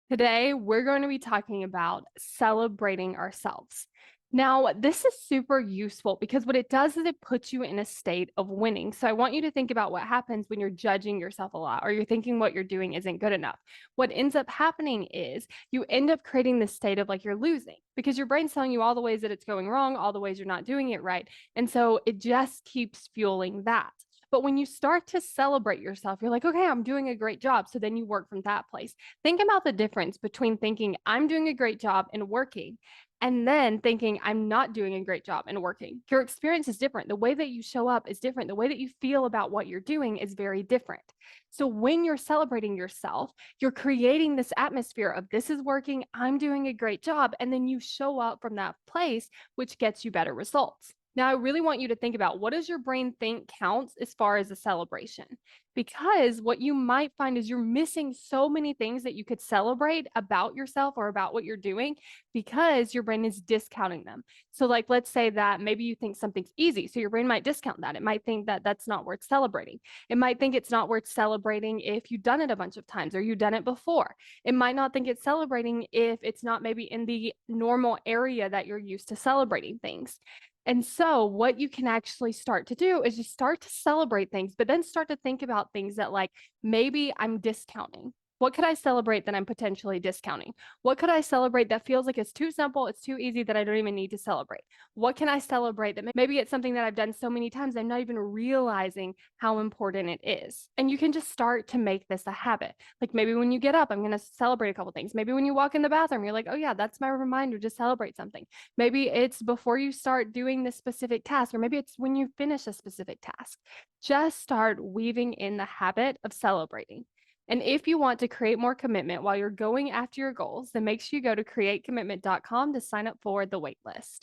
Today, we're going to be talking about celebrating ourselves. Now, this is super useful because what it does is it puts you in a state of winning. So, I want you to think about what happens when you're judging yourself a lot or you're thinking what you're doing isn't good enough. What ends up happening is you end up creating this state of like you're losing because your brain's telling you all the ways that it's going wrong, all the ways you're not doing it right. And so, it just keeps fueling that. But when you start to celebrate yourself, you're like, okay, I'm doing a great job. So then you work from that place. Think about the difference between thinking I'm doing a great job and working and then thinking I'm not doing a great job and working. Your experience is different. The way that you show up is different. The way that you feel about what you're doing is very different. So when you're celebrating yourself, you're creating this atmosphere of this is working, I'm doing a great job. And then you show up from that place, which gets you better results. Now, I really want you to think about what does your brain think counts as far as a celebration? Because what you might find is you're missing so many things that you could celebrate about yourself or about what you're doing because your brain is discounting them. So, like, let's say that maybe you think something's easy. So, your brain might discount that. It might think that that's not worth celebrating. It might think it's not worth celebrating if you've done it a bunch of times or you've done it before. It might not think it's celebrating if it's not maybe in the normal area that you're used to celebrating things. And so, what you can actually start to do is you start to celebrate things, but then start to think about things that, like, maybe I'm discounting. What could I celebrate that I'm potentially discounting? What could I celebrate that feels like it's too simple, it's too easy that I don't even need to celebrate? What can I celebrate that maybe it's something that I've done so many times, I'm not even realizing how important it is? And you can just start to make this a habit. Like maybe when you get up, I'm going to celebrate a couple things. Maybe when you walk in the bathroom, you're like, oh, yeah, that's my reminder to celebrate something. Maybe it's before you start doing this specific task, or maybe it's when you finish a specific task. Just start weaving in the habit of celebrating. And if you want to create more commitment while you're going after your goals, then make sure you go to createcommitment.com to sign up for the waitlist.